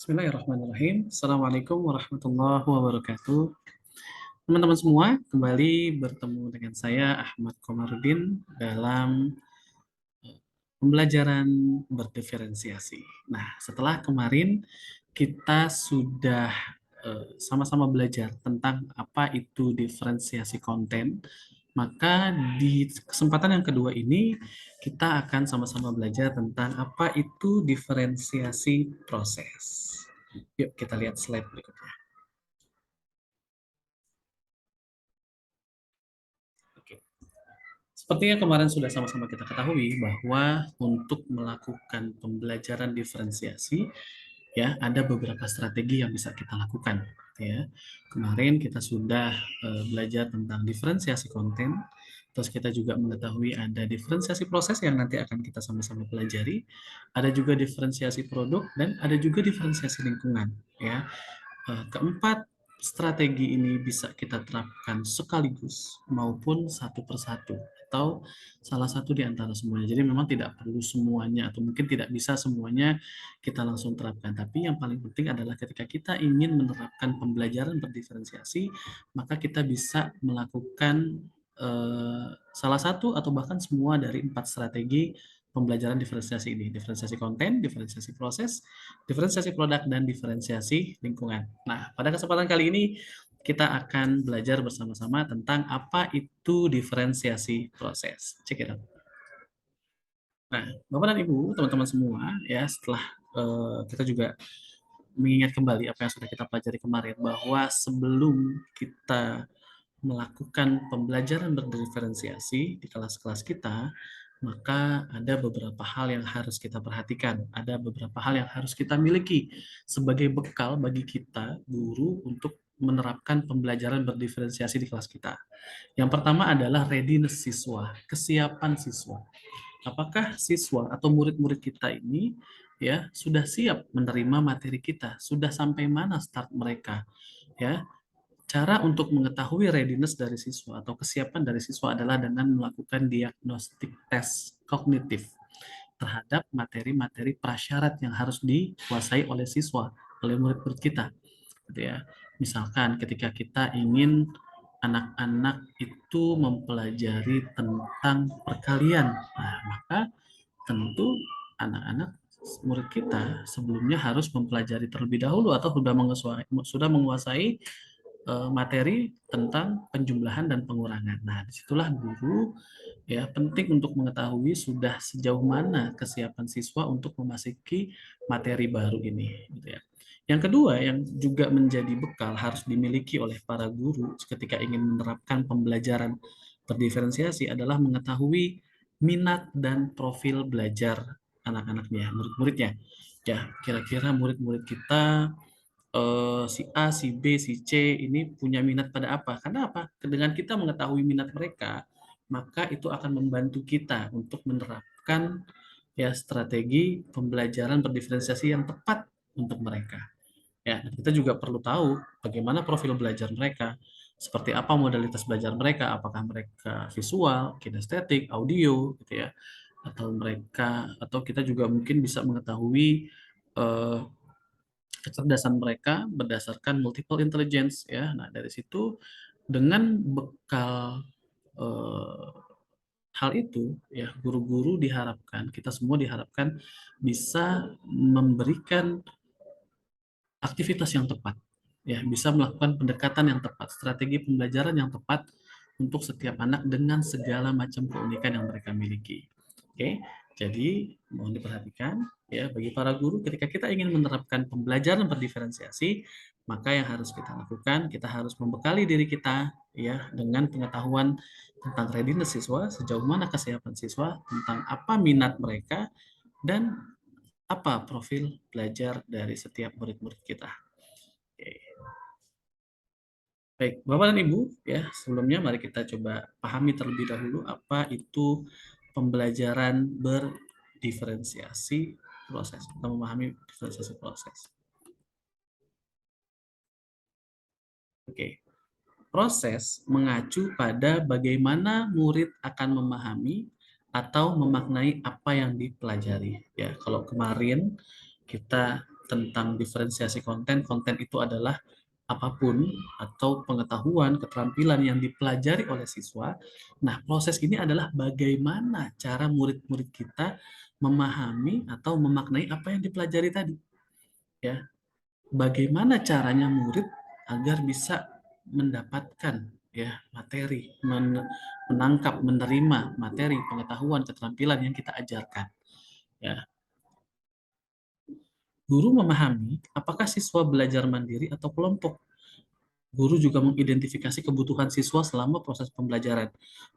Bismillahirrahmanirrahim. Assalamualaikum warahmatullahi wabarakatuh. Teman-teman semua, kembali bertemu dengan saya Ahmad Komarudin dalam pembelajaran berdiferensiasi. Nah, setelah kemarin kita sudah sama-sama belajar tentang apa itu diferensiasi konten, maka di kesempatan yang kedua ini kita akan sama-sama belajar tentang apa itu diferensiasi proses. Yuk kita lihat slide berikutnya. Oke. Seperti yang kemarin sudah sama-sama kita ketahui bahwa untuk melakukan pembelajaran diferensiasi ya ada beberapa strategi yang bisa kita lakukan ya. Kemarin kita sudah belajar tentang diferensiasi konten, terus kita juga mengetahui ada diferensiasi proses yang nanti akan kita sama-sama pelajari, ada juga diferensiasi produk dan ada juga diferensiasi lingkungan ya. Keempat strategi ini bisa kita terapkan sekaligus maupun satu persatu atau salah satu di antara semuanya. Jadi memang tidak perlu semuanya atau mungkin tidak bisa semuanya kita langsung terapkan. Tapi yang paling penting adalah ketika kita ingin menerapkan pembelajaran berdiferensiasi, maka kita bisa melakukan salah satu atau bahkan semua dari 4 strategi pembelajaran diferensiasi ini. Diferensiasi konten, diferensiasi proses, diferensiasi produk, dan diferensiasi lingkungan. Nah, pada kesempatan kali ini kita akan belajar bersama-sama tentang apa itu diferensiasi proses. Check it out. Nah, Bapak dan Ibu, teman-teman semua, ya setelah kita juga mengingat kembali apa yang sudah kita pelajari kemarin, bahwa sebelum kita melakukan pembelajaran berdiferensiasi di kelas-kelas kita, maka ada beberapa hal yang harus kita perhatikan. Ada beberapa hal yang harus kita miliki sebagai bekal bagi kita, guru, untuk menerapkan pembelajaran berdiferensiasi di kelas kita. Yang pertama adalah readiness siswa, kesiapan siswa. Apakah siswa atau murid-murid kita ini ya sudah siap menerima materi kita? Sudah sampai mana start mereka? Ya, cara untuk mengetahui readiness dari siswa atau kesiapan dari siswa adalah dengan melakukan diagnostik tes kognitif terhadap materi-materi prasyarat yang harus dikuasai oleh siswa, oleh murid-murid kita. Gitu ya. Misalkan ketika kita ingin anak-anak itu mempelajari tentang perkalian, nah, maka tentu anak-anak murid kita sebelumnya harus mempelajari terlebih dahulu atau sudah menguasai materi tentang penjumlahan dan pengurangan. Nah, disitulah guru ya penting untuk mengetahui sudah sejauh mana kesiapan siswa untuk memasuki materi baru ini. Gitu ya. Yang kedua yang juga menjadi bekal harus dimiliki oleh para guru ketika ingin menerapkan pembelajaran terdiferensiasi adalah mengetahui minat dan profil belajar anak-anaknya, murid-muridnya. Ya, kira-kira murid-murid kita si A, si B, si C ini punya minat pada apa? Karena apa? Dengan kita mengetahui minat mereka, maka itu akan membantu kita untuk menerapkan ya strategi pembelajaran berdiferensiasi yang tepat untuk mereka. Ya, dan kita juga perlu tahu bagaimana profil belajar mereka, seperti apa modalitas belajar mereka, apakah mereka visual, kinestetik, audio, gitu ya, atau mereka, atau kita juga mungkin bisa mengetahui eh, kecerdasan mereka berdasarkan multiple intelligence ya. Nah, dari situ dengan bekal eh, hal itu ya guru-guru diharapkan, kita semua diharapkan bisa memberikan aktivitas yang tepat ya, bisa melakukan pendekatan yang tepat, strategi pembelajaran yang tepat untuk setiap anak dengan segala macam keunikan yang mereka miliki. Oke, jadi mohon diperhatikan ya bagi para guru ketika kita ingin menerapkan pembelajaran berdiferensiasi, maka yang harus kita lakukan, kita harus membekali diri kita ya dengan pengetahuan tentang readiness siswa, sejauh mana kesiapan siswa, tentang apa minat mereka dan apa profil belajar dari setiap murid-murid kita. Oke. Baik, Bapak dan Ibu, ya sebelumnya mari kita coba pahami terlebih dahulu apa itu pembelajaran berdiferensiasi proses. Kita memahami diferensiasi proses. Oke, proses mengacu pada bagaimana murid akan memahami atau memaknai apa yang dipelajari. Ya, kalau kemarin kita tentang diferensiasi konten, konten itu adalah apapun atau pengetahuan, keterampilan yang dipelajari oleh siswa. Nah, proses ini adalah bagaimana cara murid-murid kita memahami atau memaknai apa yang dipelajari tadi. Ya, bagaimana caranya murid agar bisa mendapatkan ya materi, menangkap, menerima materi, pengetahuan, keterampilan yang kita ajarkan. Ya, guru memahami apakah siswa belajar mandiri atau kelompok. Guru juga mengidentifikasi kebutuhan siswa selama proses pembelajaran,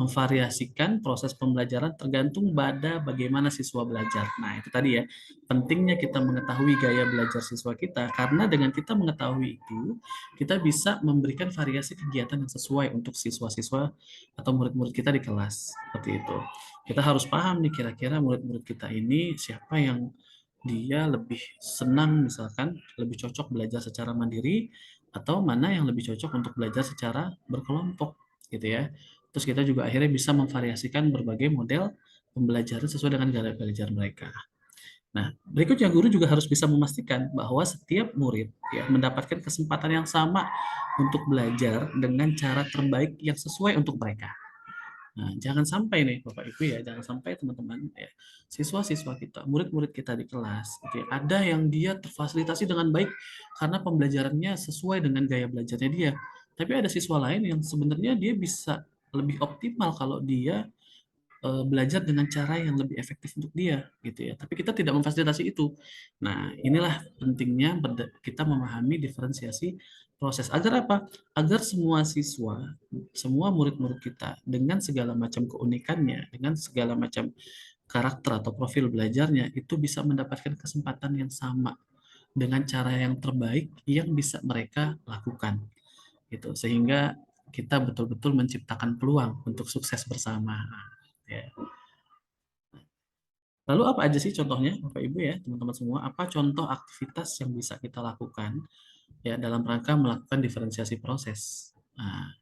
memvariasikan proses pembelajaran tergantung pada bagaimana siswa belajar. Nah, itu tadi ya, pentingnya kita mengetahui gaya belajar siswa kita, karena dengan kita mengetahui itu, kita bisa memberikan variasi kegiatan yang sesuai untuk siswa-siswa atau murid-murid kita di kelas. Seperti itu. Kita harus paham nih, kira-kira murid-murid kita ini siapa yang dia lebih senang, misalkan lebih cocok belajar secara mandiri, atau mana yang lebih cocok untuk belajar secara berkelompok gitu ya. Terus kita juga akhirnya bisa memvariasikan berbagai model pembelajaran sesuai dengan gaya belajar mereka. Nah, berikutnya guru juga harus bisa memastikan bahwa setiap murid ya mendapatkan kesempatan yang sama untuk belajar dengan cara terbaik yang sesuai untuk mereka. Nah, jangan sampai nih Bapak Ibu ya, jangan sampai teman-teman ya, siswa-siswa kita, murid-murid kita di kelas, gitu ya, ada yang dia terfasilitasi dengan baik karena pembelajarannya sesuai dengan gaya belajarnya dia. Tapi ada siswa lain yang sebenarnya dia bisa lebih optimal kalau dia belajar dengan cara yang lebih efektif untuk dia gitu ya. Tapi kita tidak memfasilitasi itu. Nah, inilah pentingnya kita memahami diferensiasi proses. Agar apa? Agar semua siswa, semua murid-murid kita dengan segala macam keunikannya, dengan segala macam karakter atau profil belajarnya itu bisa mendapatkan kesempatan yang sama dengan cara yang terbaik yang bisa mereka lakukan gitu. Sehingga kita betul-betul menciptakan peluang untuk sukses bersama. Ya. Lalu apa aja sih contohnya, Bapak Ibu ya, teman-teman semua? Apa contoh aktivitas yang bisa kita lakukan ya dalam rangka melakukan diferensiasi proses? Nah,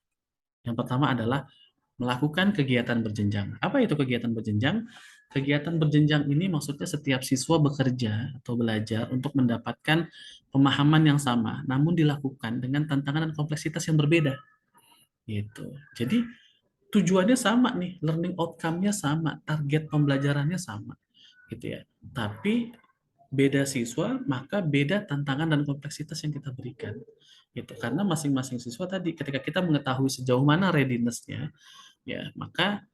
yang pertama adalah melakukan kegiatan berjenjang. Apa itu kegiatan berjenjang? Kegiatan berjenjang ini maksudnya setiap siswa bekerja atau belajar untuk mendapatkan pemahaman yang sama, namun dilakukan dengan tantangan dan kompleksitas yang berbeda. Gitu. Jadi tujuannya sama nih, learning outcome-nya sama, target pembelajarannya sama, gitu ya. Tapi beda siswa, maka beda tantangan dan kompleksitas yang kita berikan. Gitu. Karena masing-masing siswa tadi, ketika kita mengetahui sejauh mana readiness-nya, ya maka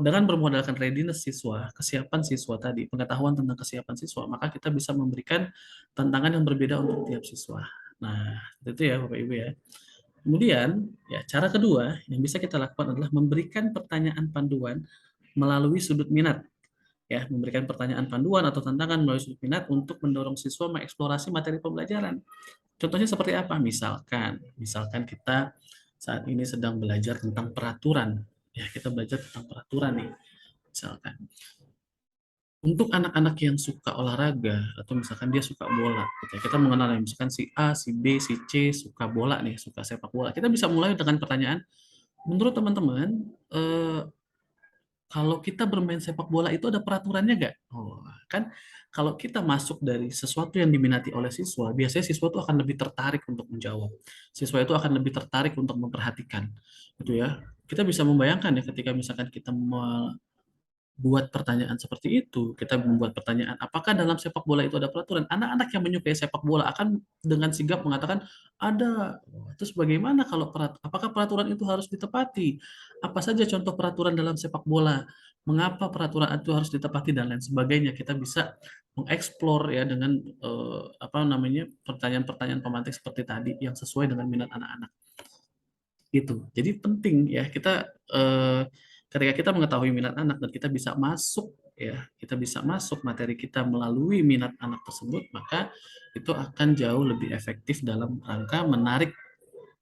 dengan bermodalkan readiness siswa, kesiapan siswa tadi, pengetahuan tentang kesiapan siswa, maka kita bisa memberikan tantangan yang berbeda untuk tiap siswa. Nah, itu ya Bapak Ibu ya. Kemudian, ya cara kedua yang bisa kita lakukan adalah memberikan pertanyaan panduan melalui sudut minat. Ya, memberikan pertanyaan panduan atau tantangan melalui sudut minat untuk mendorong siswa mengeksplorasi materi pembelajaran. Contohnya seperti apa? Misalkan kita saat ini sedang belajar tentang peraturan. Ya, kita belajar tentang peraturan nih. Misalkan untuk anak-anak yang suka olahraga atau misalkan dia suka bola, gitu ya, kita mengenal yang misalkan si A, si B, si C suka bola nih, suka sepak bola. Kita bisa mulai dengan pertanyaan, menurut teman-teman, kalau kita bermain sepak bola itu ada peraturannya nggak? Oh, kan kalau kita masuk dari sesuatu yang diminati oleh siswa, biasanya siswa itu akan lebih tertarik untuk menjawab. Siswa itu akan lebih tertarik untuk memperhatikan, gitu ya. Kita bisa membayangkan ya ketika misalkan kita buat pertanyaan seperti itu, kita membuat pertanyaan, apakah dalam sepak bola itu ada peraturan? Anak-anak yang menyukai sepak bola akan dengan sigap mengatakan, ada. Terus bagaimana kalau apakah peraturan itu harus ditepati? Apa saja contoh peraturan dalam sepak bola? Mengapa peraturan itu harus ditepati dan lain sebagainya? Kita bisa mengeksplor ya dengan apa namanya pertanyaan-pertanyaan pemantik seperti tadi yang sesuai dengan minat anak-anak gitu. Jadi penting ya kita ketika kita mengetahui minat anak dan kita bisa masuk ya, kita bisa masuk materi kita melalui minat anak tersebut, maka itu akan jauh lebih efektif dalam rangka menarik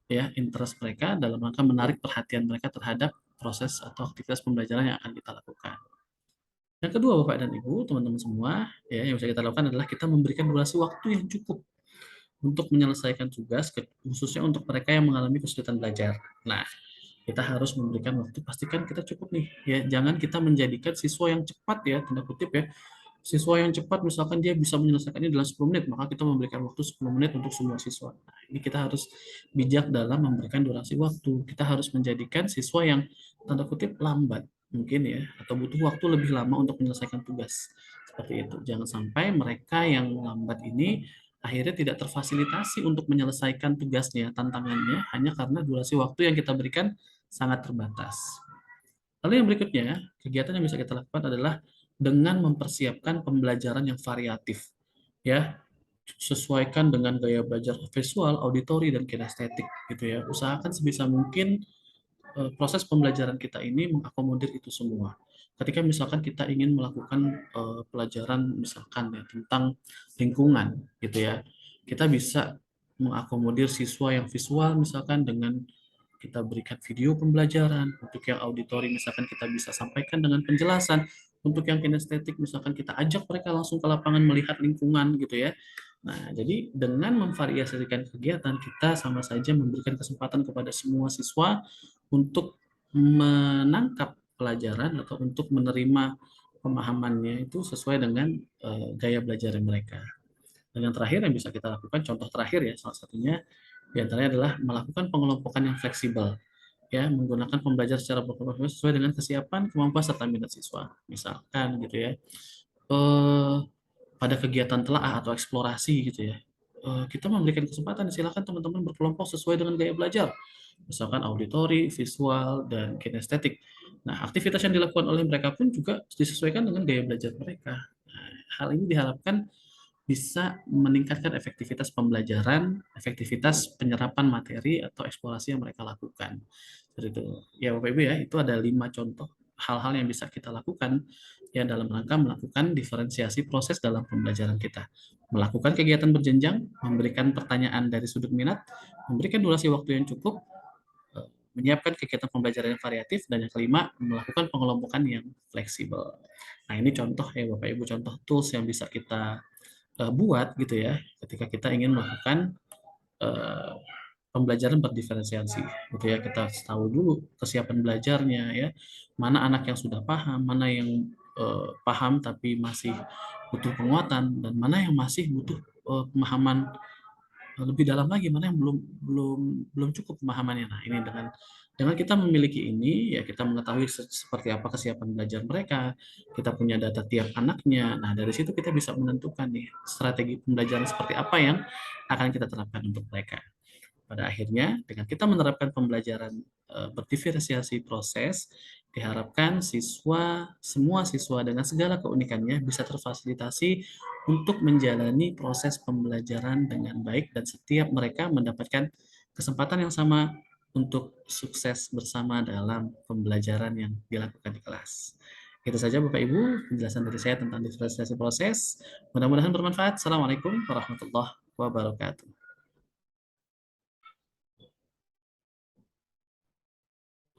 ya interest mereka, dalam rangka menarik perhatian mereka terhadap proses atau aktivitas pembelajaran yang akan kita lakukan. Yang kedua, Bapak dan Ibu, teman-teman semua, ya yang bisa kita lakukan adalah kita memberikan durasi waktu yang cukup untuk menyelesaikan tugas, khususnya untuk mereka yang mengalami kesulitan belajar. Nah, kita harus memberikan waktu, pastikan kita cukup nih, ya jangan kita menjadikan siswa yang cepat ya, tanda kutip ya, siswa yang cepat, misalkan dia bisa menyelesaikannya dalam 10 menit, maka kita memberikan waktu 10 menit untuk semua siswa. Nah, ini kita harus bijak dalam memberikan durasi waktu. Kita harus menjadikan siswa yang tanda kutip lambat, mungkin ya, atau butuh waktu lebih lama untuk menyelesaikan tugas. Seperti itu. Jangan sampai mereka yang lambat ini akhirnya tidak terfasilitasi untuk menyelesaikan tugasnya, tantangannya, hanya karena durasi waktu yang kita berikan sangat terbatas. Lalu yang berikutnya, kegiatan yang bisa kita lakukan adalah dengan mempersiapkan pembelajaran yang variatif. Ya, sesuaikan dengan gaya belajar visual, auditori, dan kinestetik gitu ya. Usahakan sebisa mungkin proses pembelajaran kita ini mengakomodir itu semua. Ketika misalkan kita ingin melakukan pelajaran misalkan ya tentang lingkungan gitu ya, kita bisa mengakomodir siswa yang visual misalkan dengan kita berikan video pembelajaran, untuk yang auditori misalkan kita bisa sampaikan dengan penjelasan, untuk yang kinestetik misalkan kita ajak mereka langsung ke lapangan melihat lingkungan gitu ya. Nah, jadi dengan memvariasikan kegiatan, kita sama saja memberikan kesempatan kepada semua siswa untuk menangkap pelajaran atau untuk menerima pemahamannya itu sesuai dengan gaya belajar mereka. Dan yang terakhir yang bisa kita lakukan, contoh terakhir ya, salah satunya diantaranya adalah melakukan pengelompokan yang fleksibel, ya, menggunakan pembelajar secara berkelompok sesuai dengan kesiapan, kemampuan serta minat siswa. Misalkan gitu ya, eh, pada kegiatan telaah atau eksplorasi gitu ya, kita memberikan kesempatan, silakan teman-teman berkelompok sesuai dengan gaya belajar, misalkan auditori, visual, dan kinestetik. Nah, aktivitas yang dilakukan oleh mereka pun juga disesuaikan dengan gaya belajar mereka. Nah, hal ini diharapkan bisa meningkatkan efektivitas pembelajaran, efektivitas penyerapan materi atau eksplorasi yang mereka lakukan. Seperti itu. Ya Bapak Ibu ya, itu ada 5 contoh hal-hal yang bisa kita lakukan ya dalam rangka melakukan diferensiasi proses dalam pembelajaran kita. Melakukan kegiatan berjenjang, memberikan pertanyaan dari sudut minat, memberikan durasi waktu yang cukup, menyiapkan kegiatan pembelajaran yang variatif, dan yang kelima, melakukan pengelompokan yang fleksibel. Nah, ini contoh ya Bapak Ibu, contoh tools yang bisa kita buat gitu ya ketika kita ingin melakukan uh, pembelajaran berdiferensiasi gitu ya. Kita tahu dulu kesiapan belajarnya ya, mana anak yang sudah paham, mana yang paham tapi masih butuh penguatan, dan mana yang masih butuh pemahaman lebih dalam lagi, mana yang belum belum belum cukup pemahamannya. Nah, ini dengan kita memiliki ini ya, kita mengetahui seperti apa kesiapan belajar mereka, kita punya data tiap anaknya. Nah, dari situ kita bisa menentukan nih strategi pembelajaran seperti apa yang akan kita terapkan untuk mereka. Pada akhirnya, dengan kita menerapkan pembelajaran berdiferensiasi proses, diharapkan semua siswa dengan segala keunikannya bisa terfasilitasi untuk menjalani proses pembelajaran dengan baik, dan setiap mereka mendapatkan kesempatan yang sama untuk sukses bersama dalam pembelajaran yang dilakukan di kelas. Itu saja Bapak Ibu penjelasan dari saya tentang diferensiasi proses. Mudah-mudahan bermanfaat. Assalamualaikum warahmatullahi wabarakatuh.